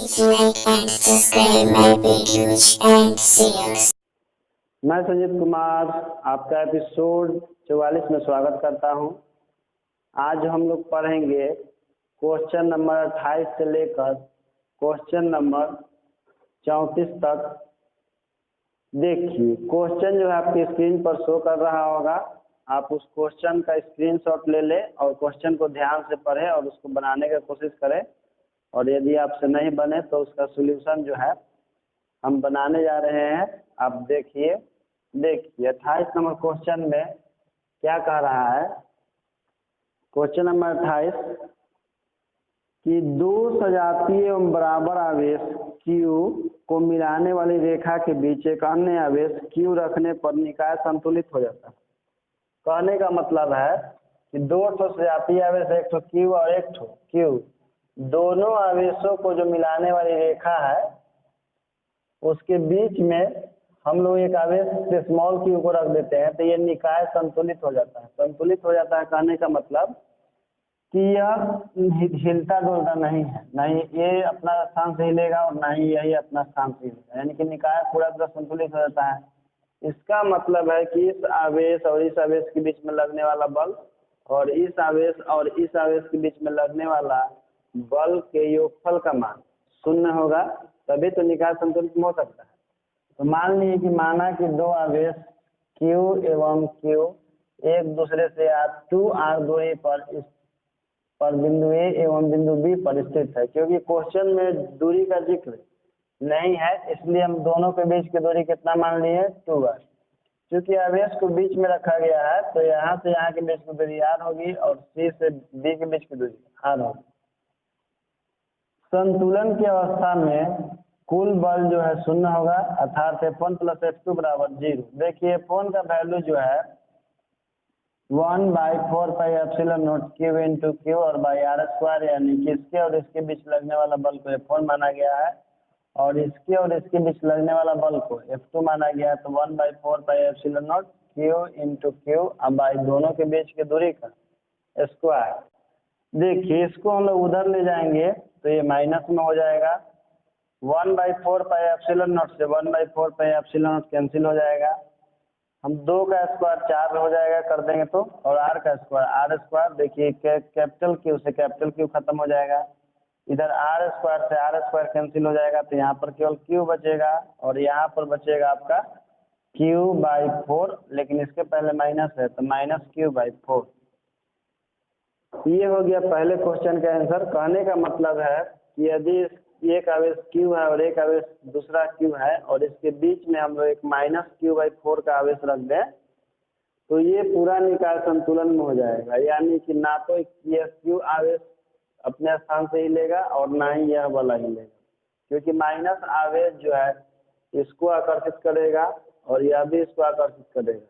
to like and subscribe my videos and see us. मैं संजीत कुमार आपका episode 44 में स्वागत करता हूं। आज हम लोग पढ़ेंगे क्वेश्चन नंबर 28 से लेकर क्वेश्चन नंबर 34 तक। देखिए क्वेश्चन जो है आपकी स्क्रीन पर शो कर रहा होगा। आप उस क्वेश्चन का स्क्रीनशॉट ले लें और क्वेश्चन को ध्यान से पढ़ें और उसको बनाने की कोशिश करें, और यदि आपसे नहीं बने तो उसका सॉल्यूशन जो है हम बनाने जा रहे हैं। आप देखिए 28 नंबर क्वेश्चन में क्या कह रहा है। क्वेश्चन नंबर 28 कि दो सजातीय एवं बराबर आवेश Q को मिलाने वाली रेखा के बीच एक अन्य आवेश Q रखने पर निकाय संतुलित हो जाता है। कहने का मतलब है कि दो ठो सजातीय आवेश, एक ठो Q और एक ठो Q, दोनों आवेशों को जो मिलाने वाली रेखा है उसके बीच में हम लोग एक आवेश से स्मॉल Q को रख देते हैं तो ये निकाय संतुलित हो जाता है। संतुलित हो जाता है कहने का मतलब कि यह हिलता डुलता नहीं है, नहीं ये अपना स्थान से हिलेगा और ना ही यही अपना स्थान से हिलेगा, यानी कि निकाय पूरा तरह संतुलित हो जाता है। इसका मतलब है कि इस आवेश और इस आवेश के बीच में लगने वाला बल और इस आवेश और इस आवेश के बीच में लगने वाला बल के योगफल का मान शून्य होगा, तभी तो निकाय संतुलित हो सकता है। तो मान लीजिए कि माना कि दो आवेश Q एवं Q एक दूसरे से 2r दूरी पर बिंदु A एवं बिंदु B पर स्थित है। क्योंकि क्वेश्चन में दूरी का जिक्र नहीं है इसलिए हम दोनों के बीच की दूरी कितना मान लिए 2r। क्योंकि आवेश को बीच में रखा गया है तो यहाँ से यहाँ के बीच की दूरी r होगी और C से B के बीच की दूरी r होगी। संतुलन की अवस्था में कुल बल जो है शून्य होगा, अर्थात F1 + F2 = 0। देखिए F1 का वैल्यू जो है 1/4πε0 Q × Q और r², यानी कि इसके और इसके बीच लगने वाला बल को F1 माना गया है और इसके और इसके बीच लगने वाला बल को F2 माना गया है। तो 1/4πε0 Q × Q अब दोनों के बीच की दूरी का स्क्वायर। देखिए इसको हम लोग उधर ले जाएंगे तो ये माइनस में हो जाएगा। 1/4πε0 से 1/4πε0 कैंसिल हो जाएगा। हम 2 का स्क्वायर 4 हो जाएगा कर देंगे तो, और r का स्क्वायर r²। देखिए कैपिटल Q से कैपिटल Q खत्म हो जाएगा, इधर r² से r² कैंसिल हो जाएगा तो यहाँ पर केवल Q बचेगा और यहाँ पर बचेगा आपका Q/4, लेकिन इसके पहले माइनस है तो -Q/4। ये हो गया पहले क्वेश्चन का आंसर। कहने का मतलब है कि यदि एक आवेश Q है और एक आवेश दूसरा Q है और इसके बीच में हम लोग एक -Q/4 का आवेश रख दें तो ये पूरा निकाय संतुलन में हो जाएगा। यानी कि ना तो यह Q आवेश अपने स्थान से हिलेगा और ना ही यह वाला हिलेगा, क्योंकि माइनस आवेश जो है इसको आकर्षित करेगा और यह भी इसको आकर्षित करेगा।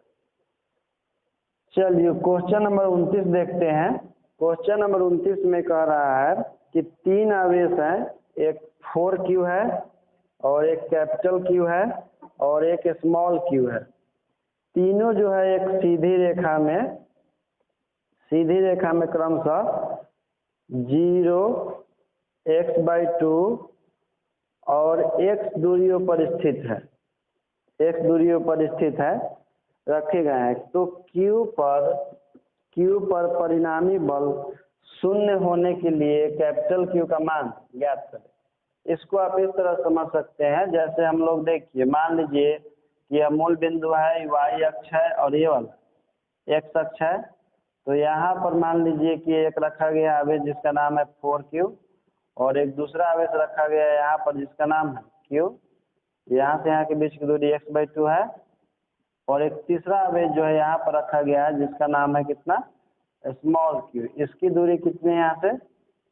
चलिए क्वेश्चन नंबर 29 देखते हैं। क्वेश्चन नंबर 29 में कह रहा है कि तीन आवेश हैं, एक 4Q है और एक कैपिटल Q है और एक स्मॉल Q है। तीनों जो है एक सीधी रेखा में क्रमशः 0, x/2 और x दूरियों पर स्थित है रखे गए हैं। तो Q पर परिणामी बल शून्य होने के लिए कैपिटल Q का मान ज्ञात करें। इसको आप इस तरह समझ सकते हैं, जैसे हम लोग देखिए मान लीजिए कि यह मूल बिंदु है, y अक्ष है और ये वाला x अक्ष है। तो यहाँ पर मान लीजिए कि एक रखा गया आवेश जिसका नाम है 4Q और एक दूसरा आवेश रखा गया है यहाँ पर जिसका नाम है Q। यहाँ से यहाँ के बीच की दूरी x/2 है और एक तीसरा आवेश जो है यहाँ पर रखा गया है जिसका नाम है कितना स्मॉल Q। इसकी दूरी कितनी है यहाँ से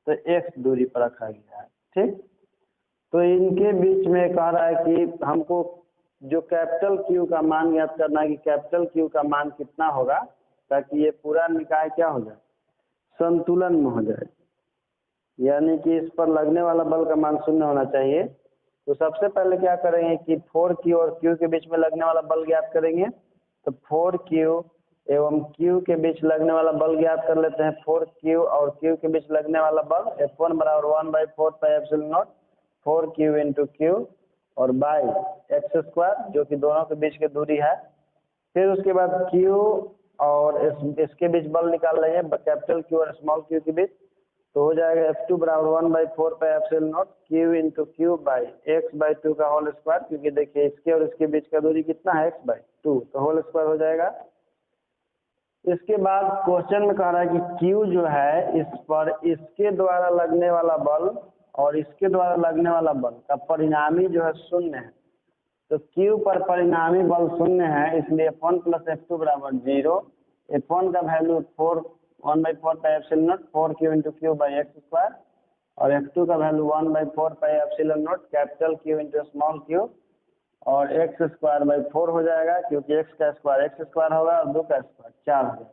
तो x दूरी पर रखा गया है। ठीक, तो इनके बीच में कह रहा है कि हमको जो कैपिटल Q का मान ज्ञात करना है कि कैपिटल Q का मान कितना होगा ताकि ये पूरा निकाय क्या हो जाए संतुलन में हो जाए, यानी कि इस पर लगने वाला बल का मान शून्य होना चाहिए। तो सबसे पहले क्या करेंगे कि 4Q और Q के बीच में लगने वाला बल ज्ञात करेंगे। तो 4Q एवं Q के बीच लगने वाला बल ज्ञात कर लेते हैं। 4Q और Q के बीच लगने वाला बल F1 = 1/4πε0 4q इंटू क्यू और बाई एक्स स्क्वायर जो कि दोनों के बीच की दूरी है। फिर उसके बाद Q और इसके बीच बल निकाल लेंगे कैपिटल Q और स्मॉल q के बीच, तो हो जाएगा F2 बराबर 1/4 pi epsilon naught Q into Q by x/2 का होल स्क्वायर, क्योंकि देखिए इसके और इसके बीच का दूरी कितना है x/2, तो होल स्क्वायर हो जाएगा। इसके बाद क्वेश्चन में कह रहा है कि Q जो है इस पर इसके द्वारा लगने वाला बल और इसके द्वारा लगने वाला बल का परिणामी जो है शून्य है, तो Q पर परिणामी बल शून्य है, इसलिए F1 प्लस F2 बराबर 0। F1 का value 1/4 pi epsilon not 4q into Q by x square और F2 का value 1/4 pi epsilon not capital Q into small q और एक्स स्क्वायर बाई 4 हो जाएगा, क्योंकि x का स्क्वायर x स्क्वायर होगा और 2 का स्क्वायर 4 हो जाएगा।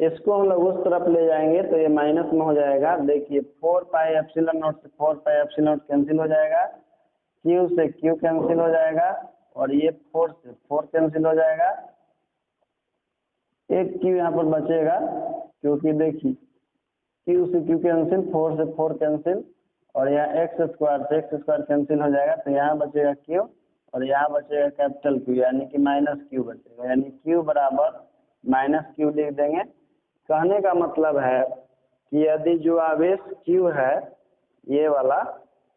इसको हम लोग उस तरफ ले जाएंगे तो ये माइनस में हो जाएगा। देखिए 4 पाई एप्सिलॉन नॉट से 4 पाई एप्सिलॉन नॉट कैंसिल हो जाएगा, Q से Q कैंसिल हो जाएगा और ये 4 से 4 कैंसिल हो जाएगा। एक Q यहाँ पर बचेगा, क्योंकि देखिए Q से Q कैंसिल, 4 से 4 कैंसिल और यहाँ एक्स स्क्वायर से एक्स स्क्वायर कैंसिल हो जाएगा, तो यहाँ बचेगा Q और यहाँ बचेगा कैपिटल Q यानी कि माइनस Q बचेगा, यानी Q बराबर माइनस Q लिख देंगे। कहने का मतलब है कि यदि जो आवेश Q है ये वाला,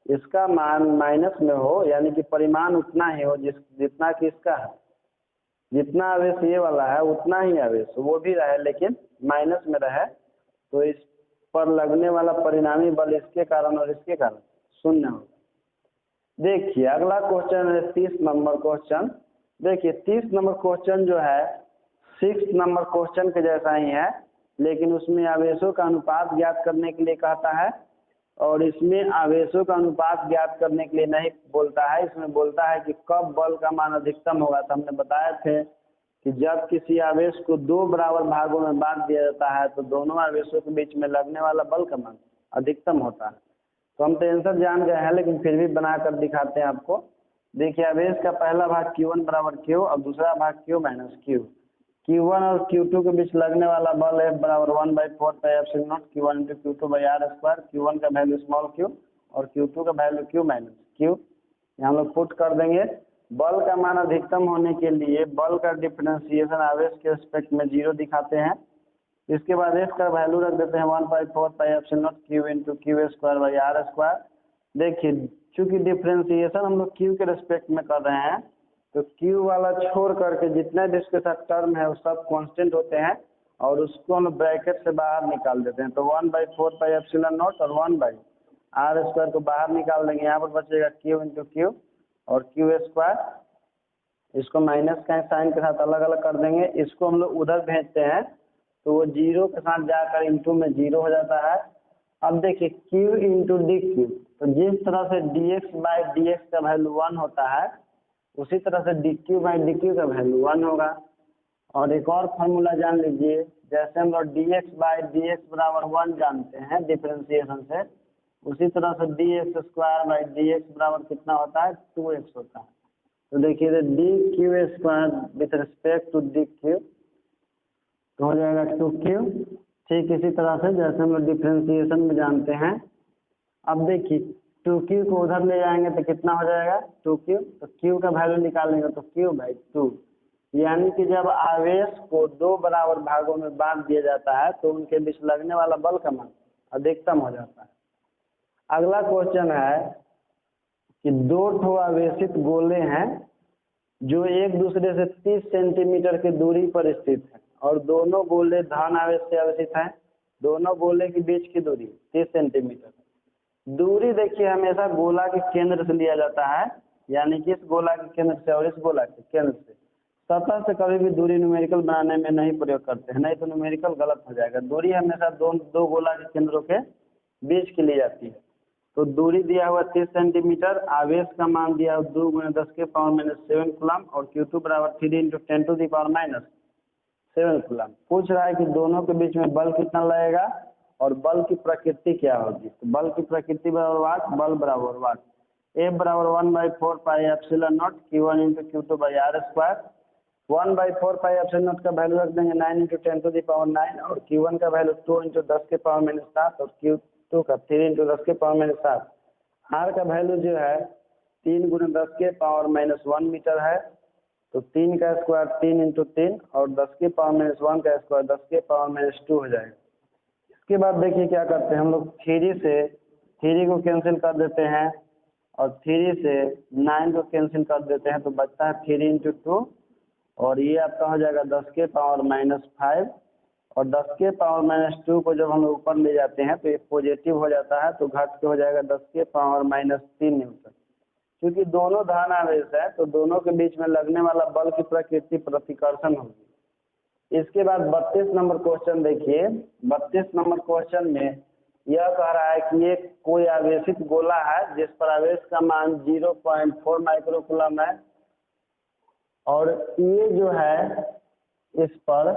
इसका मान माइनस में हो, यानी कि परिमाण उतना ही हो जितना कि इसका है, जितना आवेश ये वाला है उतना ही आवेश वो भी रहे लेकिन माइनस में रहे, तो इस पर लगने वाला परिणामी बल इसके कारण और इसके कारण शून्य होगा। देखिए अगला क्वेश्चन है 30 नंबर क्वेश्चन। देखिए 30 नंबर क्वेश्चन जो है 6 नंबर क्वेश्चन के जैसा ही है, लेकिन उसमें आवेशों का अनुपात ज्ञात करने के लिए कहता है और इसमें आवेशों का अनुपात ज्ञात करने के लिए नहीं बोलता है, इसमें बोलता है कि कब बल का मान अधिकतम होगा। तो हमने बताया थे कि जब किसी आवेश को 2 बराबर भागों में बांट दिया जाता है तो दोनों आवेशों के बीच में लगने वाला बल का मान अधिकतम होता है। तो हम तो आंसर जान गए हैं, लेकिन फिर भी बनाकर दिखाते हैं आपको। देखिए आवेश का पहला भाग Q1 बराबर Q और दूसरा भाग Q माइनस Q। Q1 और Q2 के बीच लगने वाला बल F बराबर 1/4 pi epsilon naught Q1 into Q2 by R square. Q1 का वैल्यू स्मॉल q और Q2 का वैल्यू Q माइनस Q, यहाँ लोग पुट कर देंगे। बल का मान अधिकतम होने के लिए बल का डिफरेंशिएशन आवेश के रिस्पेक्ट में 0 दिखाते हैं। इसके बाद F का वैल्यू रख देते हैं 1/4 pi epsilon naught Q into Q square by R square. देखिए चूंकि डिफरेंशिएशन हम लोग Q के रिस्पेक्ट में कर रहे हैं, तो Q वाला छोड़ करके जितना भी इसके साथ टर्म है वो सब कांस्टेंट होते हैं और उसको हम ब्रैकेट से बाहर निकाल देते हैं। तो 1/4 पाई एप्सिलॉन नॉट और 1/r स्क्वायर को बाहर निकाल देंगे, यहाँ पर बचेगा Q इंटू Q और Q स्क्वायर। इसको माइनस का साइन के साथ अलग अलग कर देंगे, इसको हम लोग उधर भेजते हैं तो वो 0 के साथ जाकर इंटू में 0 हो जाता है। अब देखिए Q इंटू डी क्यू, तो जिस तरह से dx बाई dx का वैल्यू 1 होता है उसी तरह से dq बाई dq का वैल्यू 1 होगा। और एक और फार्मूला जान लीजिए, जैसे हम लोग dx बाई dx बराबर 1 जानते हैं डिफरेंशिएशन से, उसी तरह से dx स्क्वायर बाई dx बराबर कितना होता है 2x होता है। तो देखिए dq square with respect to dq तो हो जाएगा 2q। ठीक इसी तरह से जैसे हम लोग डिफरेंशिएशन में जानते हैं। अब देखिए 2q को उधर ले जाएंगे तो कितना हो जाएगा 2q, तो q का वैल्यू निकालेंगे तो q बाई 2, यानी कि जब आवेश को 2 बराबर भागों में बांट दिया जाता है तो उनके बीच लगने वाला बल का मान अधिकतम हो जाता है। अगला क्वेश्चन है कि 2 ठो आवेशित गोले हैं जो एक दूसरे से 30 सेंटीमीटर की दूरी पर स्थित है और दोनों गोले धन आवेश से आवेशित हैं। दोनों गोले के बीच की दूरी 30 सेंटीमीटर। दूरी देखिए हमेशा गोला के केंद्र से लिया जाता है, यानी कि इस गोला के केंद्र से और इस गोला के केंद्र से। सतह से कभी भी दूरी न्यूमेरिकल बनाने में नहीं प्रयोग करते हैं, नहीं तो न्यूमेरिकल गलत हो जाएगा। दूरी हमेशा दो गोला के केंद्रों के बीच की ली जाती है। तो दूरी दिया हुआ 30 सेंटीमीटर, आवेश का मान दिया हुआ 2 × 10 के पावर -7 कूलम और Q2 बराबर 3 × 10 टू दी पावर -7 कूलम। पूछ रहा है कि दोनों के बीच में बल कितना लगेगा और बल की प्रकृति क्या होगी। तो बल की प्रकृति बराबर वाट, बल बराबर वाट। F बराबर 1/4 pi epsilon naught Q1 into Q2 by R square. 1/4 pi epsilon naught का वैल्यू रख देंगे 9 × 10 टू दी पावर 9 और Q1 का वैल्यू 2 × 10 के पावर -7 और Q2 का 3 × 10 के पावर -7। आर का वैल्यू जो है 3 × 10⁻⁻1 मीटर है। तो 3 का स्क्वायर 3 × 3 और 10⁻⁻1 का स्क्वायर 10⁻⁻2 हो जाएगा। इसके बाद देखिए क्या करते हैं हम लोग, 3 से 3 को कैंसिल कर देते हैं और 3 से 9 को कैंसिल कर देते हैं, तो बचता है 3 × 2 और ये आपका हो जाएगा 10⁻⁻5 और 10⁻⁻2 को जब हम ऊपर ले जाते हैं तो ये पॉजिटिव हो जाता है, तो घट के हो जाएगा 10⁻⁻3 न्यूटन। क्योंकि दोनों धन आवेश है तो दोनों के बीच में लगने वाला बल की प्रकृति प्रतिकर्षण होगी। इसके बाद 32 नंबर क्वेश्चन देखिए। 32 नंबर क्वेश्चन में यह कह रहा है कि ये कोई आवेशित गोला है जिस पर आवेश का मान 0.4 माइक्रोकूलम है और ये जो है इस पर,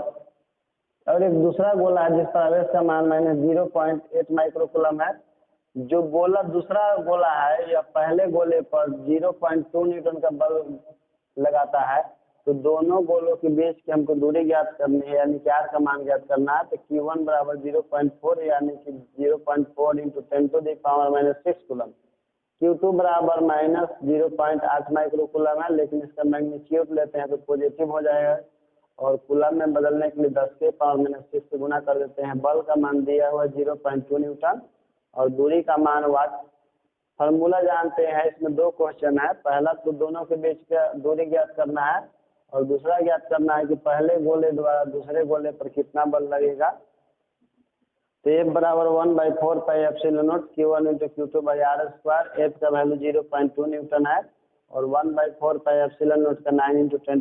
और एक दूसरा गोला है जिस पर आवेश का मान -0.8 माइक्रोकूलम है। जो गोला दूसरा गोला है या पहले गोले पर 0.2 न्यूटन का बल लगाता है, तो दोनों गोलों के बीच की हमको दूरी ज्ञात करनी है, यानी कि आर का मान ज्ञात करना है। तो Q1 बराबर 0.4 यानी कि 0.4 × 10⁻⁻6 कूलम। Q2 बराबर -0.8 माइक्रोकूलम है, लेकिन इसका मैग्नीट्यूड लेते हैं तो पॉजिटिव हो जाएगा और कूलम में बदलने के लिए 10⁻⁻6 से गुना कर देते हैं। बल का मान दिया हुआ 0.2 न्यूटन और दूरी का मान वाट। फार्मूला जानते हैं, इसमें 2 क्वेश्चन है। पहला तो दोनों के बीच का दूरी ज्ञात करना है और दूसरा ज्ञात करना है कि पहले गोले द्वारा दूसरे गोले पर कितना बल लगेगा। तो F बराबर 1/4 pi epsilon naught Q1 × Q2/r²। F का वैल्यू 0.2 न्यूटन है और 1/4 पाई एप्सिलॉन नॉट का 9 × 10⁹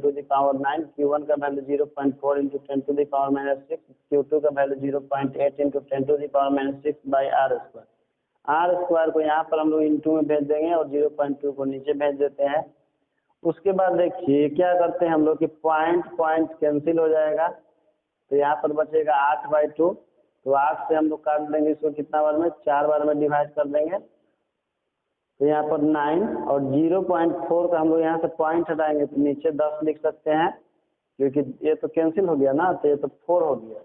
Q1 का वैल्यू 0.4 × 10⁻⁻6, Q2 का वैल्यू 0.8 × 10⁻⁻6/r²। r² को यहाँ पर हम लोग इंटू में भेज देंगे और 0.2 को नीचे भेज देते हैं। उसके बाद देखिए क्या करते हैं हम लोग कि पॉइंट कैंसिल हो जाएगा, तो यहाँ पर बचेगा 8/2। तो 8 से हम लोग काट देंगे इसको कितना बार में, 4 बार में डिवाइड कर देंगे। तो यहाँ पर 9 और 0.4 का हम लोग यहाँ से पॉइंट हटाएंगे तो नीचे 10 लिख सकते हैं, क्योंकि ये तो कैंसिल हो गया ना, तो ये तो 4 हो गया।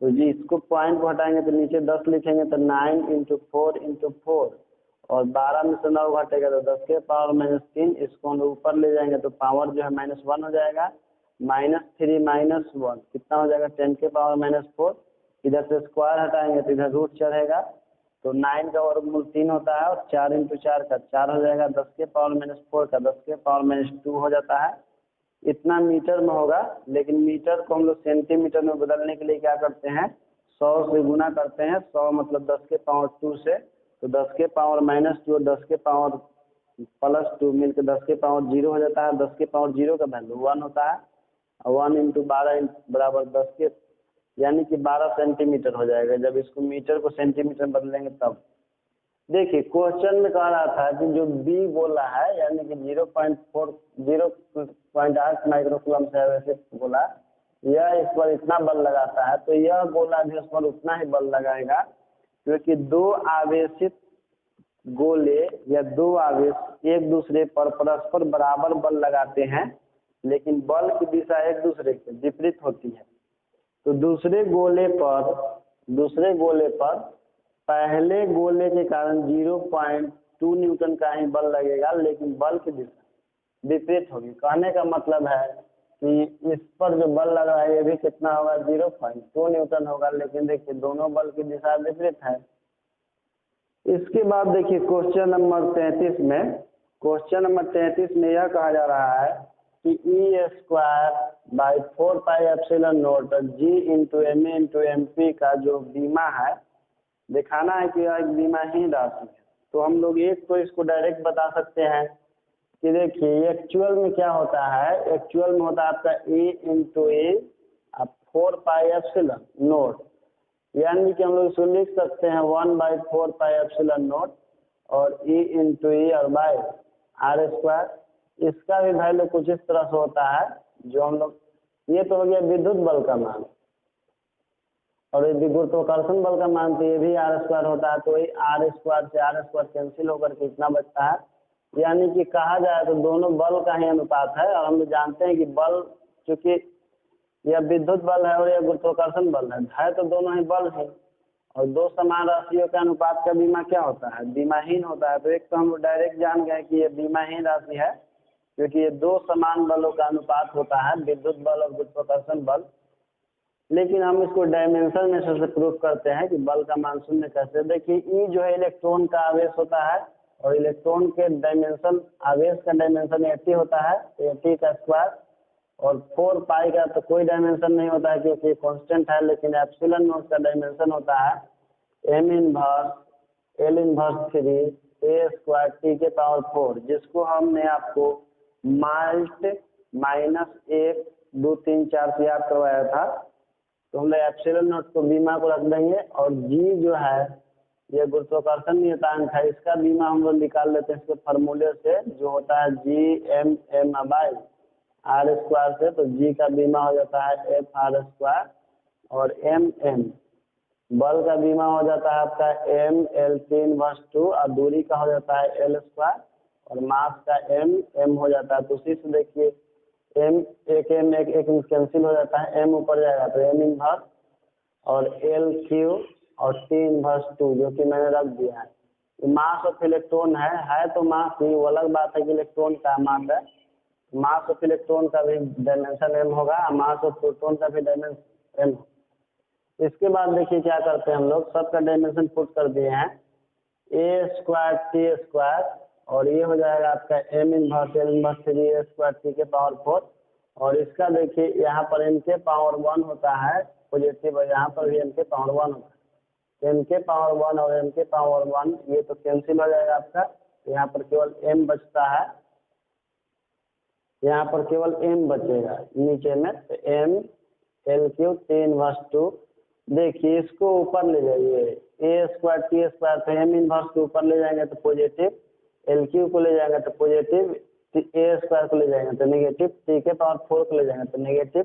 तो जी इसको पॉइंट को हटाएंगे तो नीचे 10 लिखेंगे, तो 9 × 4 × 4 और 12 में से 9 घटेगा तो 10⁻⁻3। इसको हम ऊपर ले जाएंगे तो पावर जो है -1 हो जाएगा। -3 - 1 कितना हो जाएगा, 10⁻⁻4। इधर से स्क्वायर हटाएंगे तो इधर रूट चढ़ेगा, तो 9 का वर्गमूल 3 होता है और 4 × 4 का 4 हो जाएगा। 10⁻⁻4 का 10⁻⁻2 हो जाता है। इतना मीटर में होगा, लेकिन मीटर को हम लोग सेंटीमीटर में बदलने के लिए क्या करते हैं, 100 से गुना करते हैं। 100 मतलब 10⁻2 से, तो 10⁻−2 और 10⁻+2 मिलकर 10⁻0 हो जाता है। 10⁻0 का वैल्यू 1 होता है और 1 × 12 बराबर 10 के, यानी कि 12 सेंटीमीटर हो जाएगा। जब इसको मीटर को सेंटीमीटर में बदलेंगे तब। देखिए क्वेश्चन में कह रहा था कि जो बी गोला है यानी कि 0.8 माइक्रोकूलम से आवेशित गोला, यह इस पर इतना बल लगाता है, तो यह गोला भी उस पर उतना ही बल लगाएगा, क्योंकि 2 आवेशित गोले या 2 आवेश एक दूसरे पर परस्पर बराबर बल लगाते हैं, लेकिन बल की दिशा एक दूसरे के विपरीत होती है। तो दूसरे गोले पर पहले गोले के कारण 0.2 न्यूटन का ही बल लगेगा, लेकिन बल की दिशा विपरीत होगी। कहने का मतलब है कि इस पर जो बल लग रहा है ये भी कितना होगा, 0.2 न्यूटन होगा, लेकिन देखिए दोनों बल की दिशा विपरीत है। इसके बाद देखिए क्वेश्चन नंबर 33 में यह कहा जा रहा है कि E² 4 pi epsilon not G × MA × MP का जो बीमा है, दिखाना है कि यह एक बीमाहीन राशि है। तो हम लोग एक तो इसको डायरेक्ट बता सकते हैं कि देखिए एक्चुअल में क्या होता है, एक्चुअल में होता है आपका E × A 4 pi epsilon not, यानी कि हम लोग इसको लिख सकते हैं 1/4 पाई एप्सिलॉन नॉट और E × E और बाय r²। इसका भी वैल्यू कुछ इस तरह से होता है, जो हम लोग, ये तो हो गया विद्युत बल का मान, और ये गुरुत्वाकर्षण बल का मान तो ये भी r² होता है। तो वही r² से r² कैंसिल होकर के इतना बचता है, यानी कि कहा जाए तो दोनों बल का ही अनुपात है। और हम जानते हैं कि बल, चूंकि यह विद्युत बल है और यह गुरुत्वाकर्षण बल है तो दोनों ही बल है, और दो समान राशियों के अनुपात का बीमा क्या होता है? बीमाहीन होता है। तो एक तो हम डायरेक्ट जान गए कि ये बीमाहीन राशि है, क्योंकि ये दो समान बलों का अनुपात होता है, विद्युत बल और गुरुत्वाकर्षण बल। लेकिन हम इसको डायमेंशन में से प्रूफ करते हैं कि बल का मान शून्य कैसे। देखिए ई जो है इलेक्ट्रॉन का आवेश होता है, और इलेक्ट्रॉन के डायमेंशन, आवेश का डायमेंशन 80 होता है, 80 का स्क्वायर। और 4 पाई का तो कोई डायमेंशन नहीं होता है क्योंकि कांस्टेंट है, लेकिन एप्सिलॉन नॉट का डायमेंशन होता है m inverse L inverse 3 a square t के पावर 4, जिसको हमने आपको माल्ट -1 2 3 4 से याद करवाया था। तो हम लोग एप्सिलॉन नॉट को बीमा को रख देंगे, और g जो है ये गुरुत्वाकर्षण नियतांक है, इसका बीमा हम लोग निकाल लेते हैं इसके फार्मूले से, जो होता है G/m/m आर स्क्वायर से। तो जी का बीमा हो जाता है F/r स्क्वायर, और m बल का बीमा हो जाता है आपका m/L इनवर्स 2, और दूरी का हो जाता है L स्क्वायर, और मास का m हो जाता है। तो उसी से देखिए m एक कैंसिल हो जाता है, m ऊपर जाएगा तो m इनवर्स और L³ और T इनवर्स 2, जो कि मैंने रख दिया है। मास ऑफ इलेक्ट्रॉन है तो मास ही, वो अलग बात है कि इलेक्ट्रॉन का मास है। मास ऑफ इलेक्ट्रॉन का भी डायमेंशन m होगा, मास ऑफ प्रोटॉन का भी डायमेंशन m। इसके बाद देखिए क्या करते हैं हम लोग, सबका डायमेंशन पुट कर दिए हैं, a स्क्वायर t स्क्वायर, और ये हो जाएगा आपका m inverse L inverse 3 a square t के पावर 4। और इसका देखिए यहाँ पर m के पावर 1 होता है पॉजिटिव, और यहाँ पर भी m के पावर 1 होता है। m के पावर 1 और m के पावर 1 ये तो कैंसिल हो जाएगा आपका, तो यहाँ पर केवल m बचता है, यहाँ पर केवल m बचेगा नीचे में। तो m L³ T इनवर्स 2। देखिए इसको ऊपर ले जाइए, a स्क्वायर t स्क्वायर, तो m इनवर्स को ऊपर ले जाएंगे तो पॉजिटिव, L³ को ले जाएंगे तो पॉजिटिव, a स्क्वायर को ले जाएंगे तो नेगेटिव, t के पावर 4 को ले जाएंगे तो नेगेटिव।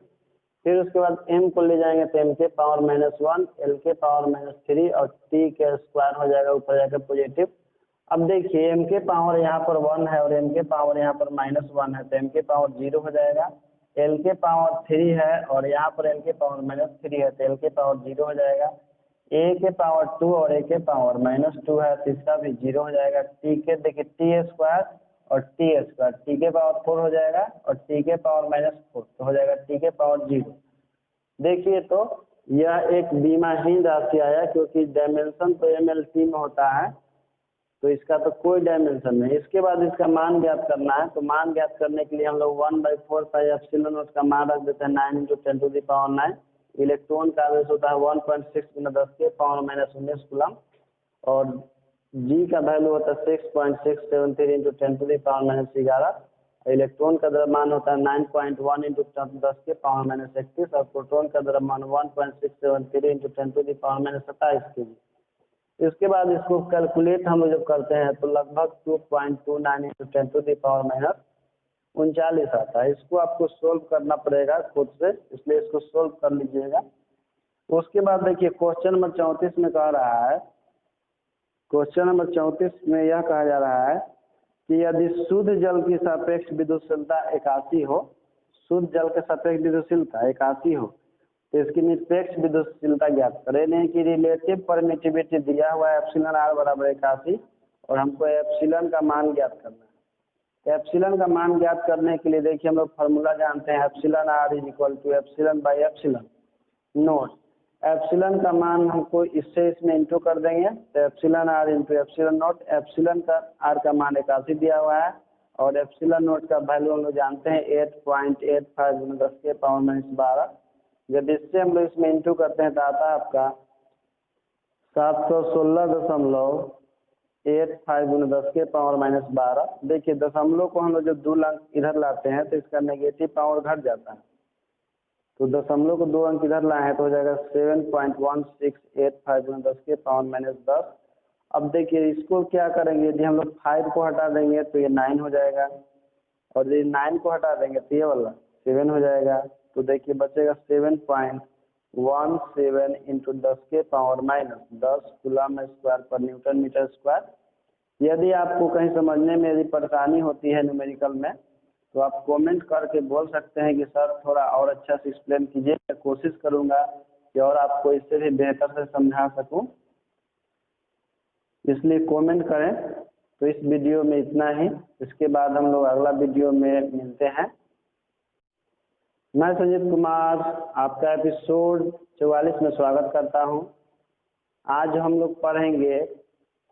फिर उसके बाद m को ले जाएंगे तो m के पावर -1, L के पावर -3, और t के स्क्वायर हो जाएगा ऊपर जाकर पॉजिटिव। अब देखिए m के पावर यहाँ पर 1 है और m के पावर यहाँ पर -1 है, तो m के पावर 0 हो जाएगा। L के पावर 3 है और यहाँ पर L के पावर -3 है, तो L के पावर 0 हो जाएगा। a के पावर 2 और a के पावर -2 है, तो इसका भी 0 हो जाएगा। t के देखिए t स्क्वायर और t स्क्वायर, t के पावर 4 हो जाएगा, और t के पावर -4 तो हो जाएगा t के पावर 0। देखिए तो यह एक बीमाहीन राशि आया, क्योंकि डायमेंशन तो MLT में होता है, तो इसका तो कोई डायमेंशन नहीं। इसके बाद इसका मान ज्ञात करना है, तो मान ज्ञात करने के लिए हम लोग 1/4 पाई एप्सिलॉन नॉट का मान रख देते हैं 9 × 10⁻⁹। इलेक्ट्रॉन का आवेश होता है 1.6 × 10⁻⁻19 कूलम, और जी का वैल्यू होता है 6.673 × 10⁻⁻11। इलेक्ट्रॉन का द्रव्यमान होता है 9.1 × 10⁻⁻31, और प्रोटॉन का द्रव्यमान 1.673 × 10⁻⁻27 kg। इसके बाद इसको कैलकुलेट हम जब करते हैं तो लगभग 2.29 × 10⁻39 आता है। इसको आपको सोल्व करना पड़ेगा खुद से, इसलिए इसको सोल्व कर लीजिएगा। उसके बाद देखिए क्वेश्चन नंबर 34 में कह रहा है, क्वेश्चन नंबर 34 में यह कहा जा रहा है कि यदि शुद्ध जल की सापेक्ष विद्युतशीलता 81 हो, शुद्ध जल के सापेक्ष विद्युतशीलता 81 हो, तो इसकी निरपेक्ष विद्युतशीलता ज्ञात करें। नहीं कि रिलेटिव परमिटिविटी दिया हुआ है एप्सिलॉन r बराबर 81, और हमको एप्सिलॉन का मान ज्ञात करना है। तो एप्सिलॉन का मान ज्ञात करने के लिए देखिए हम लोग फार्मूला जानते हैं, epsilon r = epsilon by epsilon not. Epsilon का मान हमको इससे इसमें इंटू कर देंगे, तो epsilon r × epsilon not. Epsilon का r का मान 81 दिया हुआ है, और एप्सिलॉन नॉट का वैल्यू हम लोग जानते हैं 8.85 × 10⁻12। जब इससे हम लोग इसमें इंटू करते हैं तो आता है आपका 716.85 × 10⁻12। देखिए दशमलव को हम लोग जब 2 अंक इधर लाते हैं तो इसका नेगेटिव पावर घट जाता है, तो दशमलव को 2 अंक इधर लाए हैं तो हो जाएगा 7.1685 × 10⁻10। अब देखिए इसको क्या करेंगे, यदि हम लोग 5 को हटा देंगे तो ये 9 हो जाएगा, और यदि 9 को हटा देंगे तो ये वाला 7 हो जाएगा। तो देखिए बचेगा 7.17 × 10⁻10 कूलम स्क्वायर पर न्यूटन मीटर स्क्वायर। यदि आपको कहीं समझने में यदि परेशानी होती है न्यूमेरिकल में, तो आप कमेंट करके बोल सकते हैं कि सर थोड़ा और अच्छा से एक्सप्लेन कीजिए, मैं कोशिश करूंगा कि और आपको इससे भी बेहतर से समझा सकूं, इसलिए कमेंट करें। तो इस वीडियो में इतना ही, इसके बाद हम लोग अगला वीडियो में मिलते हैं। मैं संजीव कुमार आपका एपिसोड 44 में स्वागत करता हूं। आज हम लोग पढ़ेंगे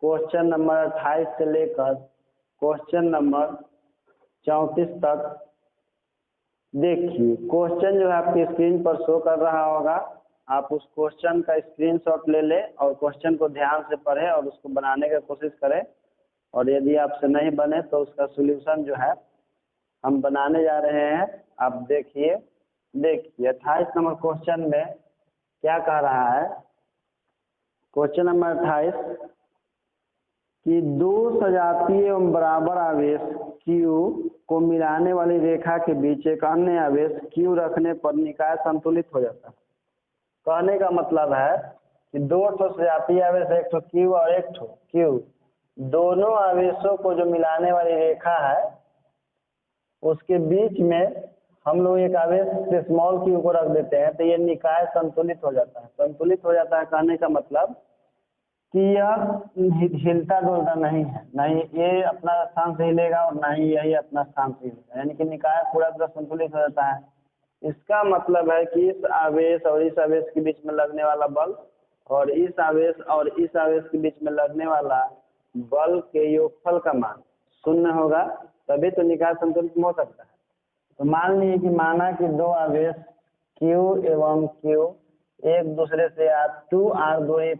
क्वेश्चन नंबर 28 से लेकर क्वेश्चन नंबर 34 तक। देखिए क्वेश्चन जो है आपकी स्क्रीन पर शो कर रहा होगा, आप उस क्वेश्चन का स्क्रीनशॉट ले लें और क्वेश्चन को ध्यान से पढ़ें और उसको बनाने की कोशिश करें। और यदि आपसे नहीं बने तो उसका सॉल्यूशन जो है हम बनाने जा रहे हैं। आप देखिए 28 नंबर क्वेश्चन में क्या कह रहा है। क्वेश्चन नंबर 28 कि दो सजातीय एवं बराबर आवेश Q को मिलाने वाली रेखा के बीच एक अन्य आवेश Q रखने पर निकाय संतुलित हो जाता है। कहने का मतलब है कि दो ठो सजातीय आवेश, एक ठो Q और एक ठो Q, दोनों आवेशों को जो मिलाने वाली रेखा है उसके बीच में हम लोग एक आवेश से स्मॉल Q को रख देते हैं तो ये निकाय संतुलित हो जाता है। संतुलित हो जाता है कहने का मतलब कि यह हिलता डुलता नहीं है, नहीं ये अपना स्थान से हिलेगा और ना ही यही अपना स्थान से हिलेगा, यानी कि निकाय पूरा तरह संतुलित हो जाता है। इसका मतलब है कि इस आवेश और इस आवेश के बीच में लगने वाला बल और इस आवेश और इस आवेश के बीच में लगने वाला बल के योगफल का मान शून्य होगा, तभी तो निकाय संतुलित हो सकता है। तो मान लीजिए कि माना कि दो आवेश Q एवं Q एक दूसरे से 2r दूरी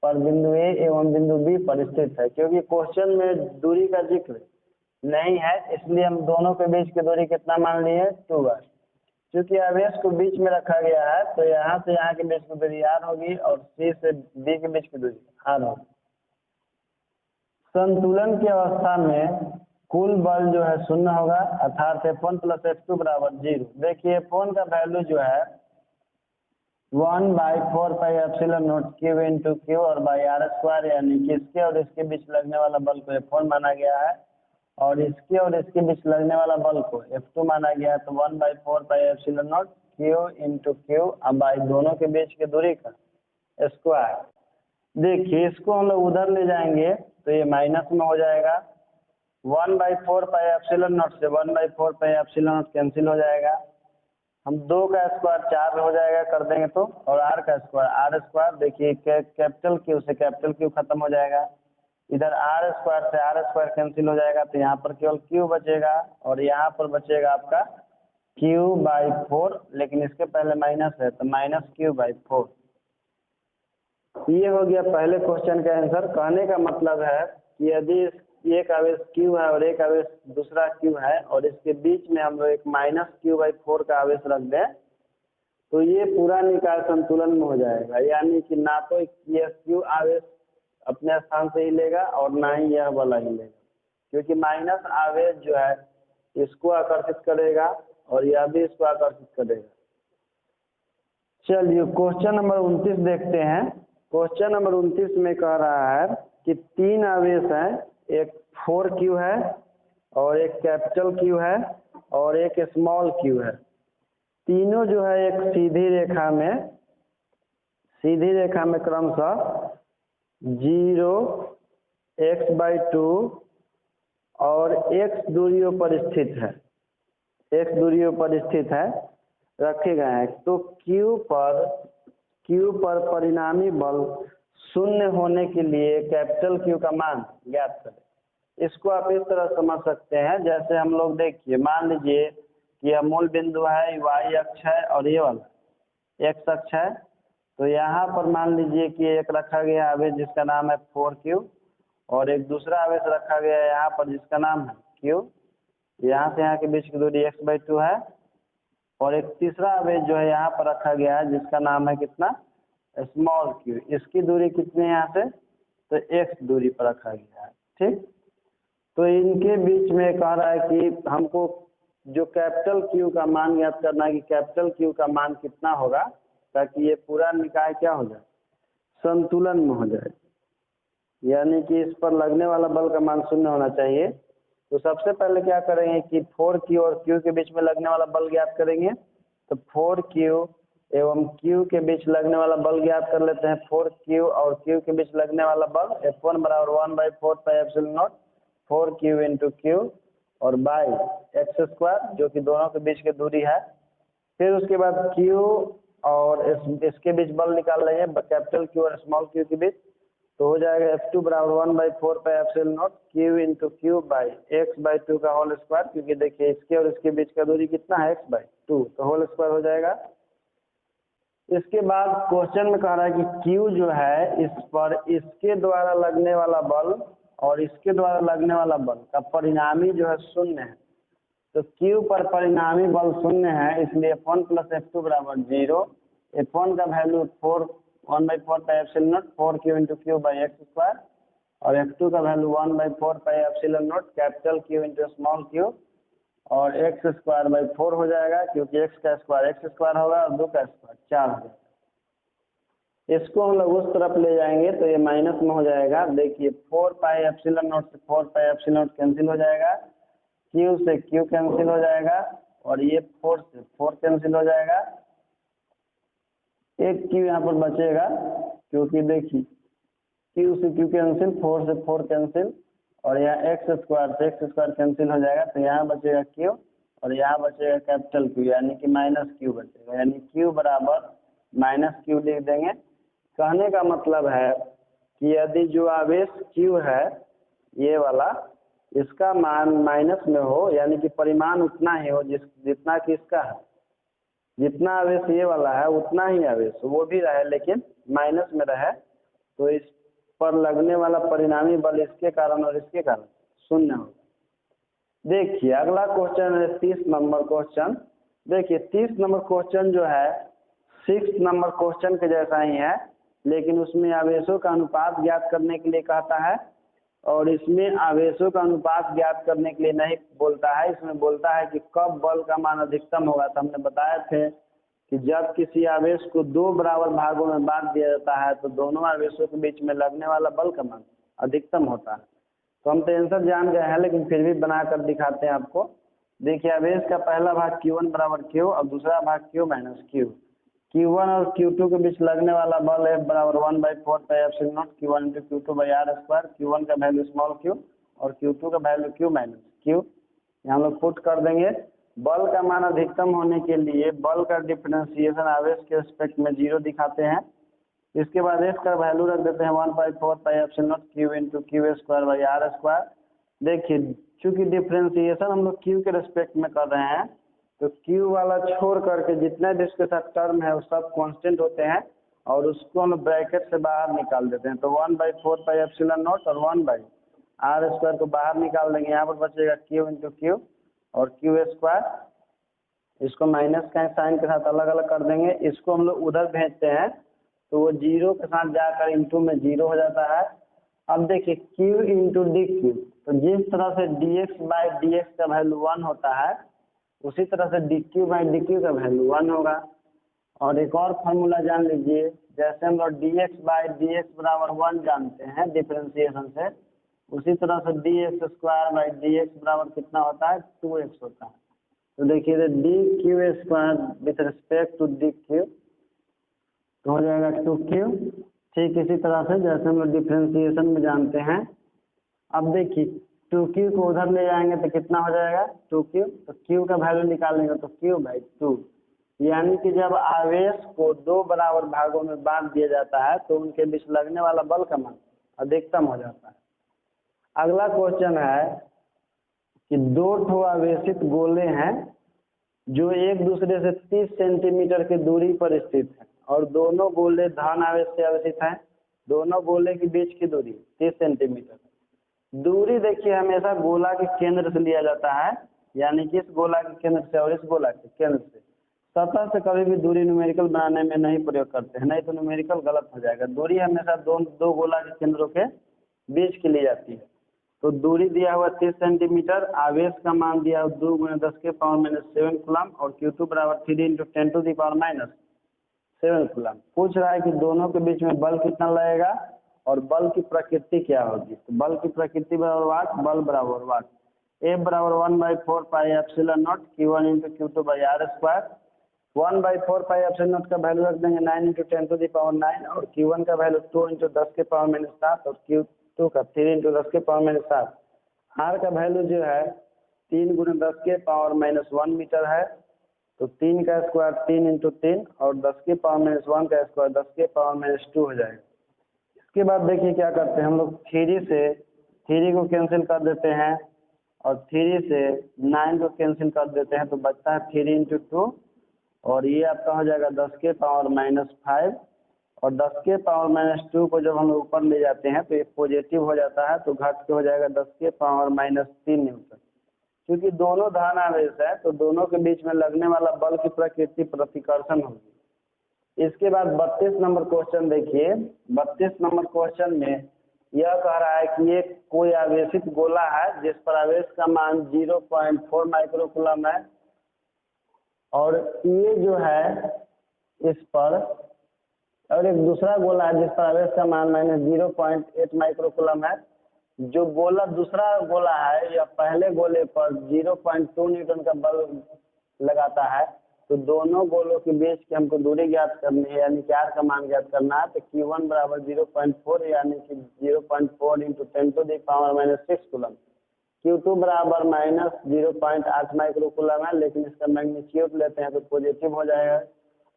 पर बिंदु A एवं बिंदु B पर स्थित है। क्योंकि क्वेश्चन में दूरी का जिक्र नहीं है इसलिए हम दोनों के बीच की दूरी कितना मान लिए 2r। क्योंकि आवेश को बीच में रखा गया है तो यहाँ से यहाँ के बीच की दूरी r होगी और C से B के बीच की दूरी r होगी। संतुलन की अवस्था में कुल बल जो है शून्य होगा, अर्थात F1 + F2 = 0। देखिए F1 का वैल्यू जो है 1/4πε0 Q × Q और r², यानी कि इसके और इसके बीच लगने वाला बल को F1 माना गया है और इसके और इसके बीच लगने वाला बल को F2 माना गया है। तो 1/4πε0 Q × Q अब दोनों के बीच की दूरी का स्क्वायर। देखिए इसको हम लोग उधर ले जाएंगे तो ये माइनस में हो जाएगा। 1/4πε0 से 1/4πε0 कैंसिल हो जाएगा। हम 2 का स्क्वायर 4 हो जाएगा कर देंगे तो, और r का स्क्वायर r²। देखिए कैपिटल Q से कैपिटल Q खत्म हो जाएगा, इधर r² से r² कैंसिल हो जाएगा तो यहाँ पर केवल Q बचेगा और यहाँ पर बचेगा आपका Q/4, लेकिन इसके पहले माइनस है तो -Q/4। ये हो गया पहले क्वेश्चन का आंसर। कहने का मतलब है कि यदि एक आवेश Q है और एक आवेश दूसरा Q है और इसके बीच में हम लोग एक -Q/4 का आवेश रख दें तो ये पूरा निकाय संतुलन में हो जाएगा। यानी कि ना तो यह Q आवेश अपने स्थान से हिलेगा और ना ही यह वाला हिलेगा, क्योंकि माइनस आवेश जो है इसको आकर्षित करेगा और यह भी इसको आकर्षित करेगा। चलिए क्वेश्चन नंबर 29 देखते हैं। क्वेश्चन नंबर 29 में कह रहा है कि 3 आवेश हैं, एक 4Q है और एक कैपिटल Q है और एक स्मॉल Q है। तीनों जो है एक सीधी रेखा में क्रमशः 0, x/2 और x दूरियों पर स्थित है रखे गए हैं। तो Q पर परिणामी बल शून्य होने के लिए कैपिटल Q का मान ज्ञात करें। इसको आप इस तरह समझ सकते हैं, जैसे हम लोग देखिए मान लीजिए कि यह मूल बिंदु है, y अक्ष है और ये वाला x अक्ष है। तो यहाँ पर मान लीजिए कि एक रखा गया आवेश जिसका नाम है 4Q और एक दूसरा आवेश रखा गया है यहाँ पर जिसका नाम है Q। यहाँ से यहाँ के बीच की दूरी x/2 है और एक तीसरा आवेश जो है यहाँ पर रखा गया है जिसका नाम है कितना स्मॉल Q। इसकी दूरी कितनी है यहाँ से तो x दूरी पर रखा गया है। ठीक, तो इनके बीच में कह रहा है कि हमको जो कैपिटल Q का मान ज्ञात करना है कि कैपिटल Q का मान कितना होगा ताकि ये पूरा निकाय क्या हो जाए संतुलन में हो जाए, यानी कि इस पर लगने वाला बल का मान शून्य होना चाहिए। तो सबसे पहले क्या करेंगे कि 4Q और Q के बीच में लगने वाला बल ज्ञात करेंगे। तो 4Q एवं Q के बीच लगने वाला बल ज्ञात कर लेते हैं। 4Q और Q के बीच लगने वाला बल F1 बराबर 1/4 pi epsilon not 4Q into Q और बाई एक्स स्क्वायर जो कि दोनों के बीच की दूरी है। फिर उसके बाद Q और इसके बीच बल निकाल लेंगे कैपिटल Q और स्मॉल q के बीच, तो हो जाएगा F2 बराबर 1/4 pi epsilon naught Q into Q by x/2 का होल स्क्वायर, क्योंकि देखिए इसके और इसके बीच का दूरी कितना है x/2, तो होल स्क्वायर हो जाएगा। इसके बाद क्वेश्चन में कह रहा है कि Q जो है इस पर इसके द्वारा लगने वाला बल और इसके द्वारा लगने वाला बल का परिणामी जो है शून्य है, तो Q पर परिणामी बल शून्य है, इसलिए F1 प्लस F2 बराबर 0। F1 का value 1/4 pi epsilon not 4Q into Q by x square और F2 का value 1/4 pi epsilon not capital Q into small q और एक्स स्क्वायर बाई 4 हो जाएगा, क्योंकि x का स्क्वायर x स्क्वायर होगा और 2 का स्क्वायर 4 हो जाएगा। इसको हम लोग उस तरफ ले जाएंगे तो ये माइनस में हो जाएगा। देखिए 4 पाई एप्सिलॉन नॉट से 4 पाई एप्सिलॉन नॉट कैंसिल हो जाएगा, Q से Q कैंसिल हो जाएगा और ये 4 से 4 कैंसिल हो जाएगा। एक Q यहाँ पर बचेगा, क्योंकि देखिए Q से Q कैंसिल, 4 से 4 कैंसिल और यहाँ एक्स स्क्वायर से एक्स स्क्वायर कैंसिल हो जाएगा, तो यहाँ बचेगा Q और यहाँ बचेगा कैपिटल Q यानी कि माइनस Q बचेगा, यानी Q बराबर माइनस Q लिख देंगे। कहने का मतलब है कि यदि जो आवेश Q है ये वाला, इसका मान माइनस में हो, यानी कि परिमाण उतना ही हो जितना कि इसका है, जितना आवेश ये वाला है उतना ही आवेश वो भी रहे लेकिन माइनस में रहे, तो इस पर लगने वाला परिणामी बल इसके कारण और इसके कारण शून्य होगा। देखिए अगला क्वेश्चन है 30 नंबर क्वेश्चन। देखिए 30 नंबर क्वेश्चन जो है 6 नंबर क्वेश्चन के जैसा ही है, लेकिन उसमें आवेशों का अनुपात ज्ञात करने के लिए कहता है और इसमें आवेशों का अनुपात ज्ञात करने के लिए नहीं बोलता है, इसमें बोलता है कि कब बल का मान अधिकतम होगा। तो हमने बताया थे कि जब किसी आवेश को 2 बराबर भागों में बांट दिया जाता है तो दोनों आवेशों के बीच में लगने वाला बल का मान अधिकतम होता है। तो हम तो आंसर जान गए हैं, लेकिन फिर भी बनाकर दिखाते हैं आपको। देखिए आवेश का पहला भाग Q1 बराबर Q और दूसरा भाग Q माइनस Q। Q1 और Q2 के बीच लगने वाला बल F बराबर 1/4 pi epsilon naught Q1 into Q2 by R square. Q1 का वैल्यू स्मॉल q और Q2 का वैल्यू Q माइनस Q, यहाँ हम लोग पुट कर देंगे। बल का मान अधिकतम होने के लिए बल का डिफरेंशिएशन आवेश के रिस्पेक्ट में 0 दिखाते हैं। इसके बाद F का वैल्यू रख देते हैं 1/4 pi epsilon naught Q into Q square by R square. देखिए चूंकि डिफरेंशिएशन हम लोग Q के रिस्पेक्ट में कर रहे हैं, तो Q वाला छोड़ करके जितने भी इसके साथ टर्म है वो सब कांस्टेंट होते हैं और उसको हम ब्रैकेट से बाहर निकाल देते हैं। तो 1/4 पाई एप्सिलॉन नॉट और 1/r स्क्वायर को बाहर निकाल देंगे। यहाँ पर बचेगा Q इंटू Q और Q स्क्वायर, इसको माइनस का साइन के साथ अलग अलग कर देंगे। इसको हम लोग उधर भेजते हैं तो वो 0 के साथ जाकर इंटू में 0 हो जाता है। अब देखिए Q इंटू डी क्यू, तो जिस तरह से dx बाई dx का वैल्यू 1 होता है उसी तरह से dq बाई dq का वैल्यू 1 होगा। और एक और फार्मूला जान लीजिए, जैसे हम लोग dx बाई dx बराबर 1 जानते हैं डिफरेंशिएशन से, उसी तरह से dx स्क्वायर बाई dx बराबर कितना होता है 2x होता है। तो देखिए D Q square with respect to D Q तो हो जाएगा 2q। ठीक इसी तरह से जैसे हम लोग डिफरेंशिएशन में जानते हैं। अब देखिए 2q को उधर ले जाएंगे तो कितना हो जाएगा 2q, तो q का वैल्यू निकालेंगे तो q बाई 2, यानी कि जब आवेश को 2 बराबर भागों में बांट दिया जाता है तो उनके बीच लगने वाला बल का मान अधिकतम हो जाता है। अगला क्वेश्चन है कि 2 ठो आवेशित गोले हैं जो एक दूसरे से 30 सेंटीमीटर की दूरी पर स्थित है और दोनों गोले धन आवेश से आवेशित हैं। दोनों गोले के बीच की दूरी 30 सेंटीमीटर। दूरी देखिए हमेशा गोला के केंद्र से लिया जाता है, यानी कि इस गोला के केंद्र से और इस गोला के केंद्र से। सतह से कभी भी दूरी न्यूमेरिकल बनाने में नहीं प्रयोग करते हैं, नहीं तो न्यूमेरिकल गलत हो जाएगा। दूरी हमेशा दो गोला के केंद्रों के बीच की ली जाती है। तो दूरी दिया हुआ 30 सेंटीमीटर, आवेश का मान दिया हुआ 2 × 10 के पावर -7 कूलम और Q2 बराबर 3 × 10 टू दी पावर -7 कूलम। पूछ रहा है कि दोनों के बीच में बल कितना लगेगा और बल की प्रकृति क्या होगी। तो बल की प्रकृति बराबर वाट, बल बराबर वाट। F बराबर 1/4 pi epsilon naught Q1 into Q2 by R square. 1/4 pi epsilon naught का वैल्यू रख देंगे 9 इंटू 10⁻⁹ और Q1 का वैल्यू 2 इंटू 10⁻⁷ और Q2 का 3 इंटू 10⁻⁷। R का वैल्यू जो है 3 गुना 10⁻⁻1 मीटर है। तो 3 का स्क्वायर 3 इंटू 3 और 10⁻⁻1 का स्क्वायर 10⁻⁻2 हो जाएगा। इसके बाद देखिए क्या करते हैं हम लोग, 3 से 3 को कैंसिल कर देते हैं और 3 से 9 को कैंसिल कर देते हैं, तो बचता है 3 इंटू 2 और ये आपका हो जाएगा 10⁻⁻5 और 10⁻⁻2 को जब हम ऊपर ले जाते हैं तो ये पॉजिटिव हो जाता है, तो घट के हो जाएगा 10⁻⁻3 न्यूटन। क्योंकि दोनों धन आवेश है तो दोनों के बीच में लगने वाला बल की प्रकृति प्रतिकर्षण होगी। इसके बाद 32 नंबर क्वेश्चन देखिए। 32 नंबर क्वेश्चन में यह कह रहा है कि एक कोई आवेशित गोला है जिस पर आवेश का मान 0.4 माइक्रोकूलम है और ये जो है इस पर, और एक दूसरा गोला है जिस पर आवेश का मान -0.8 माइक्रोकूलम है। जो गोला दूसरा गोला है या पहले गोले पर 0.2 न्यूटन का बल लगाता है, तो दोनों गोलों के बीच की हमको दूरी ज्ञात करनी है, यानी कि R का मान ज्ञात करना है। तो Q1 बराबर 0.4 यानी कि 0.4 इंटू 10⁻⁻6 कूलम। Q2 बराबर -0.8 माइक्रोकूलम है, लेकिन इसका मैग्नीट्यूड लेते हैं तो पॉजिटिव हो जाएगा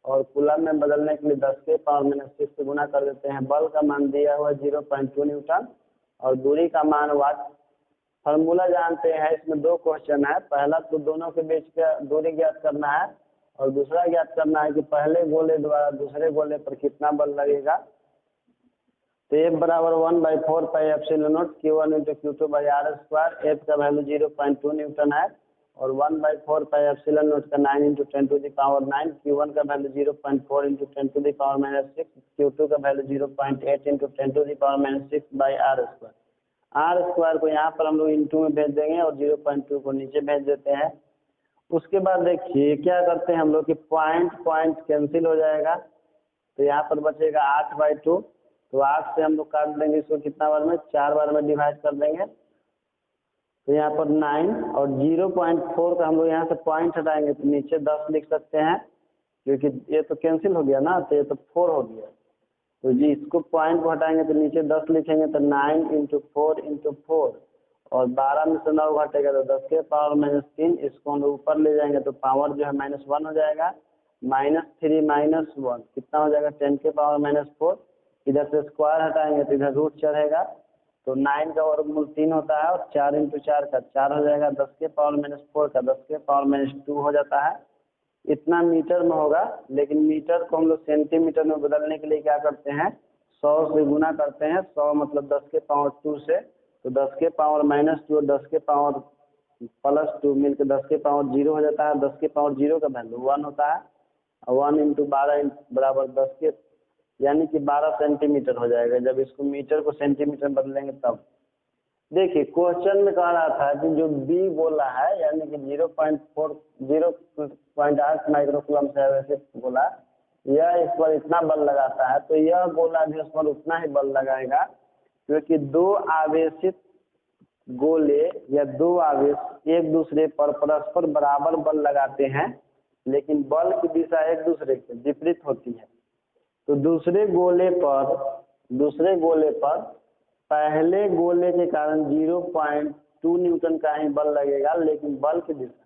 और कूलम में बदलने के लिए 10⁻⁻6 से गुना कर देते हैं। बल का मान दिया हुआ 0.2 न्यूटन और दूरी का मान वाट। फार्मूला जानते हैं, इसमें 2 क्वेश्चन है। पहला तो दोनों के बीच का दूरी ज्ञात करना है और दूसरा ज्ञात करना है कि पहले गोले द्वारा दूसरे गोले पर कितना बल लगेगा। तो F बराबर 1/4 pi epsilon naught Q1 into Q2 by R square. F का वैल्यू 0.2 न्यूटन है और 1/4 पाई एप्सिलॉन नॉट का 9 इंटू 10⁻9। Q1 का वैल्यू 0.4 इंटू 10⁻6। Q2 का value 0.8 into 10⁻6 by R square. R square को यहाँ पर हम लोग इंटू में भेज देंगे और 0.2 को नीचे भेज देते हैं। उसके बाद देखिए क्या करते हैं हम लोग कि पॉइंट कैंसिल हो जाएगा, तो यहाँ पर बचेगा 8/2। तो 8 से हम लोग काट देंगे इसको कितना बार में, 4 बार में डिवाइड कर देंगे। तो यहाँ पर 9 और 0.4 का हम लोग यहाँ से पॉइंट हटाएंगे तो नीचे 10 लिख सकते हैं, क्योंकि ये तो कैंसिल हो गया ना, तो ये तो 4 हो गया। तो जी इसको पॉइंट को हटाएंगे तो नीचे 10 लिखेंगे, तो 9 इंटू 4 इंटू 4 और 12 में से 9 घटेगा तो 10⁻⁻3। इसको हम लोग ऊपर ले जाएंगे तो पावर जो है -1 हो जाएगा। -3 -1 कितना हो जाएगा 10⁻⁻4। इधर से स्क्वायर हटाएंगे तो इधर रूट चढ़ेगा, तो 9 का वर्गमूल 3 होता है और 4 इंटू 4 का 4 हो जाएगा। 10⁻⁻4 का 10⁻⁻2 हो जाता है। इतना मीटर में होगा, लेकिन मीटर को हम लोग सेंटीमीटर में बदलने के लिए क्या करते हैं, 100 से गुना करते हैं। 100 मतलब 10 के पावर 2 से, तो 10 के पावर -2 और 10 के पावर +2 मिलकर 10 के पावर 0 हो जाता है। 10 के पावर 0 का वैल्यू 1 होता है और 1 इंटू 12 बराबर 10 के, यानी कि 12 सेंटीमीटर हो जाएगा। जब इसको मीटर को सेंटीमीटर बदलेंगे तब। देखिए क्वेश्चन में कह रहा था कि जो बी गोला है यानी कि 0.8 माइक्रोकूलम से आवेशित गोला, यह इस पर इतना बल लगाता है, तो यह गोला भी उस पर उतना ही बल लगाएगा, क्योंकि 2 आवेशित गोले या 2 आवेश एक दूसरे पर परस्पर बराबर बल लगाते हैं, लेकिन बल की दिशा एक दूसरे के विपरीत होती है। तो दूसरे गोले पर पहले गोले के कारण 0.2 न्यूटन का ही बल लगेगा, लेकिन बल की दिशा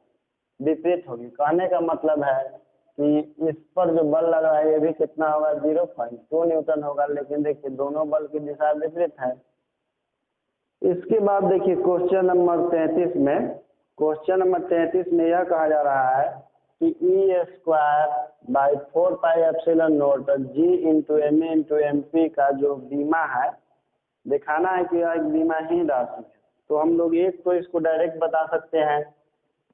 विपरीत होगी। कहने का मतलब है कि इस पर जो बल लग रहा है ये भी कितना होगा, 0.2 न्यूटन होगा, लेकिन देखिए दोनों बल की दिशा विपरीत है। इसके बाद देखिए क्वेश्चन नंबर 33 में, क्वेश्चन नंबर 33 में यह कहा जा रहा है कि E²/4 pi epsilon not G into MA into MP का जो बीमा है, दिखाना है कि यह एक बीमा ही राशि है। तो हम लोग एक तो इसको डायरेक्ट बता सकते हैं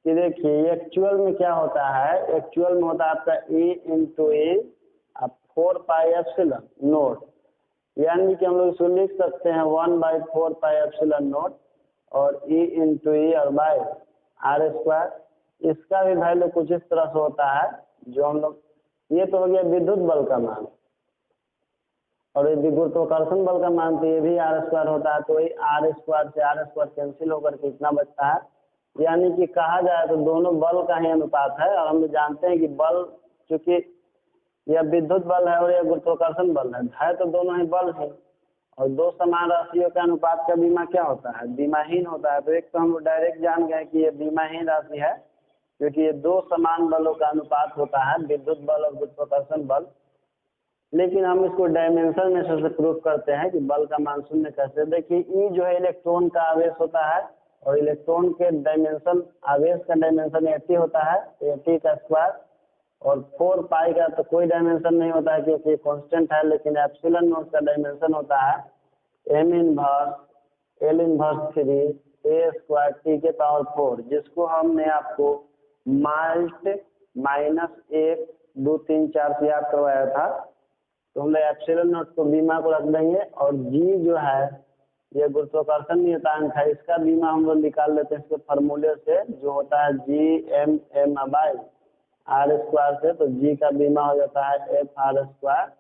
कि देखिए एक्चुअल में क्या होता है, एक्चुअल में होता है आपका E into A 4 pi epsilon not, यानी कि हम लोग इसको लिख सकते हैं 1/4 पाई एप्सिलॉन नॉट और E इंटू ए और बाई R स्क्वायर। इसका भी वैल्यू कुछ इस तरह से होता है, जो हम लोग, ये तो हो गया विद्युत बल का मान, और यदि गुरुत्वाकर्षण बल का मान तो ये भी R² होता है। तो वही R² से R² कैंसिल होकर के इतना बचता है, यानी कि कहा जाए तो दोनों बल का ही अनुपात है। और हम जानते हैं कि बल क्योंकि यह विद्युत बल है और यह गुरुत्वाकर्षण बल है तो दोनों ही बल है। और दो समान राशियों के अनुपात का बीमा क्या होता है? बीमाहीन होता है। तो एक तो हम लोग डायरेक्ट जान गए कि ये बीमाहीन राशि है क्योंकि ये दो समान बलों का अनुपात होता है, विद्युत बल और गुरुत्वाकर्षण बल। लेकिन हम इसको डायमेंशन में से प्रूफ करते हैं कि बल का मान शून्य कैसे। देखिए ई जो है इलेक्ट्रॉन का आवेश होता है और इलेक्ट्रॉन के डायमेंशन, आवेश का डायमेंशन 80 होता है, 80 का स्क्वायर। और 4 पाई का तो कोई डायमेंशन नहीं होता है क्योंकि कांस्टेंट है, लेकिन एप्सिलॉन नॉट का डायमेंशन होता है m inverse L inverse 3 a square t के पावर 4, जिसको हमने आपको माल्ट -1 2 3 4 से याद करवाया था। तो हम लोग एप्सिलॉन नॉट को बीमा को रख देंगे और g जो है ये गुरुत्वाकर्षण नियतांक है, इसका बीमा हम लोग निकाल लेते हैं इसके फार्मूले से, जो होता है G r स्क्वायर से। तो g का बीमा हो जाता है F r स्क्वायर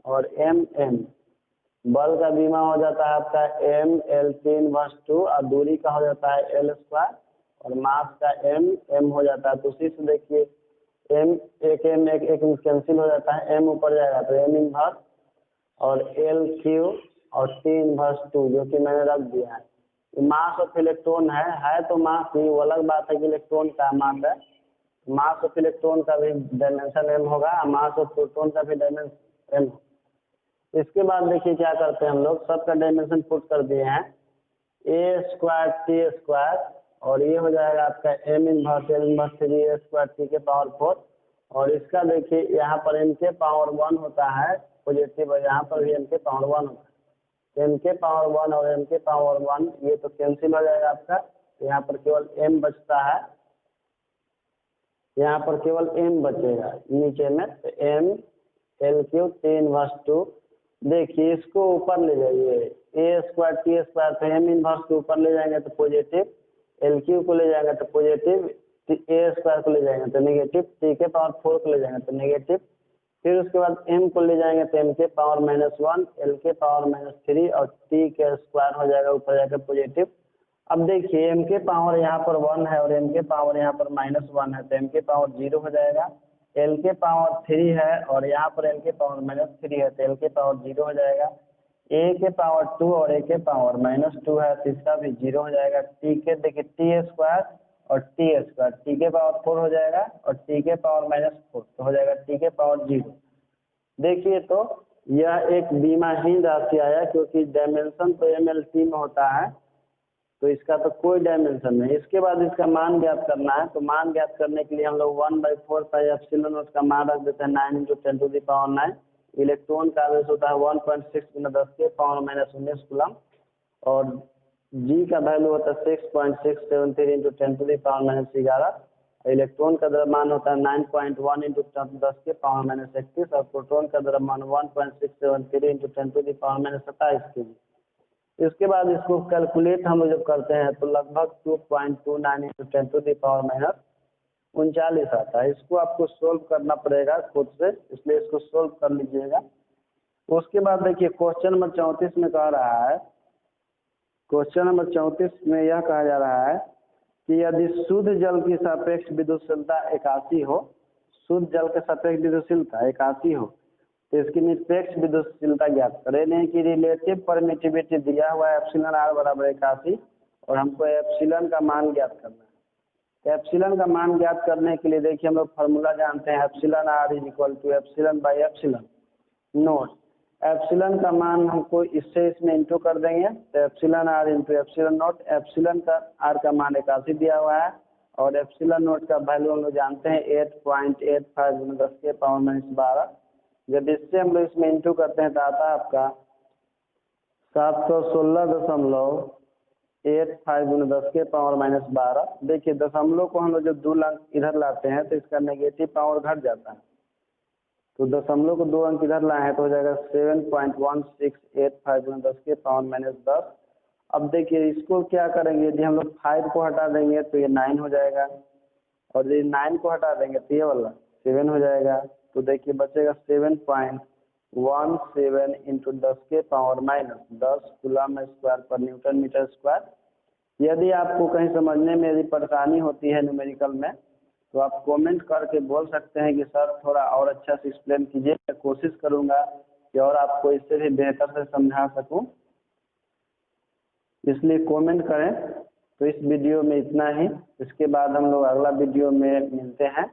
और m बल का बीमा हो जाता है आपका m L3 इनवर्स 2 और दूरी का हो जाता है L स्क्वायर और मास का m हो जाता है। तो उसी से देखिए m एक कैंसिल हो जाता है, m ऊपर जाएगा तो m इनवर्स और L3 और T इनवर्स 2 जो कि मैंने रख दिया है। मास ऑफ इलेक्ट्रॉन है तो मास ही, वो अलग बात है कि इलेक्ट्रॉन का मास है। मास ऑफ इलेक्ट्रॉन का भी डायमेंशन m होगा, मास ऑफ प्रोटॉन का भी डायमेंशन m। इसके बाद देखिए क्या करते हैं हम लोग, सबका डायमेंशन पुट कर दिए हैं a स्क्वायर t स्क्वायर और ये हो जाएगा आपका m inverse L inverse 3 a square t के पावर 4। और इसका देखिए यहाँ पर m के पावर 1 होता है पॉजिटिव और यहाँ पर भी m के पावर 1 होता है। m के पावर 1 और m के पावर 1 ये तो कैंसिल हो जाएगा आपका, तो यहाँ पर केवल m बचता है, यहाँ पर केवल m बचेगा नीचे में। तो m L3 T इनवर्स 2। देखिए इसको ऊपर ले जाइए, a स्क्वायर t स्क्वायर तो m इनवर्स को ऊपर ले जाएंगे तो पॉजिटिव, L3 को ले जाएंगे तो पॉजिटिव, a स्क्वायर को ले जाएंगे तो नेगेटिव, t के पावर 4 को ले जाएंगे तो नेगेटिव। फिर उसके बाद m को ले जाएंगे तो m के पावर -1, L के पावर -3 और t के स्क्वायर हो जाएगा ऊपर जाकर पॉजिटिव। अब देखिए m के पावर यहाँ पर 1 है और m के पावर यहाँ पर -1 है तो m के पावर 0 हो जाएगा। L के पावर 3 है और यहाँ पर L के पावर -3 है तो L के पावर 0 हो जाएगा। A के पावर 2 और A के पावर -2 है तो इसका भी 0 हो जाएगा। T के देखिए t स्क्वायर और t स्क्वायर, t के पावर 4 हो जाएगा और t के पावर -4 तो हो जाएगा t के पावर 0। देखिए तो यह एक बीमाहीन राशि आया क्योंकि डायमेंशन तो MLT में होता है, तो इसका तो कोई डायमेंशन नहीं। इसके बाद इसका मान ज्ञात करना है, तो मान ज्ञात करने के लिए हम लोग 1/4 पाई एप्सिलॉन नॉट का मान रख देते हैं 9 × 10⁻⁹। इलेक्ट्रॉन का आवेश होता है 1.6 × 10 के पावर -19 कूलम और g का वैल्यू होता है 6.673 × 10⁻⁻11। इलेक्ट्रॉन का द्रव्यमान होता है 9.1 × 10 के पावर -31 और प्रोटॉन का द्रव्यमान 1.673 × 10⁻27 के जी। इसके बाद इसको कैलकुलेट हम जब करते हैं तो लगभग 2.29 × 10⁻39 आता है। इसको आपको सोल्व करना पड़ेगा खुद से, इसलिए इसको सोल्व कर लीजिएगा। उसके बाद देखिए क्वेश्चन नंबर 34 में कह रहा है, क्वेश्चन नंबर 34 में यह कहा जा रहा है कि यदि शुद्ध जल की सापेक्ष विद्युतशीलता 81 हो, शुद्ध जल के सापेक्ष विद्युतशीलता 81 हो तो इसकी निरपेक्ष विद्युतशीलता ज्ञात करें। नहीं कि रिलेटिव परमिटिविटी दिया हुआ है एप्सिलॉन r बराबर 81 और हमको एप्सिलॉन का मान ज्ञात करना है। एप्सिलॉन का मान ज्ञात करने के लिए देखिए हम लोग फार्मूला जानते हैं, epsilon r = epsilon by epsilon not. Epsilon का मान हमको इससे इसमें इंटू कर देंगे तो epsilon r × epsilon not. Epsilon का r का मान 81 दिया हुआ है और एप्सिलॉन नॉट का वैल्यू हम लोग जानते हैं 8.85 × 10 के पावर -12। जब इससे हम लोग इसमें इंटू करते हैं तो आता है आपका 716.85 × 10 के पावर -12। देखिए दशमलव को हम लोग जब 2 अंक इधर लाते हैं तो इसका नेगेटिव पावर घट जाता है, तो दशमलव को 2 अंक इधर लाए हैं तो हो जाएगा 7.1685 × 10 के पावर -10। अब देखिए इसको क्या करेंगे, यदि हम लोग 5 को हटा देंगे तो ये 9 हो जाएगा और यदि 9 को हटा देंगे तो ये वाला 7 हो जाएगा। तो देखिए बचेगा 7.17 × 10 के पावर -10 कूलम स्क्वायर पर न्यूटन मीटर स्क्वायर। यदि आपको कहीं समझने में यदि परेशानी होती है न्यूमेरिकल में तो आप कमेंट करके बोल सकते हैं कि सर थोड़ा और अच्छा से एक्सप्लेन कीजिए। मैं कोशिश करूंगा कि और आपको इससे भी बेहतर से समझा सकूं, इसलिए कमेंट करें। तो इस वीडियो में इतना ही, इसके बाद हम लोग अगला वीडियो में मिलते हैं।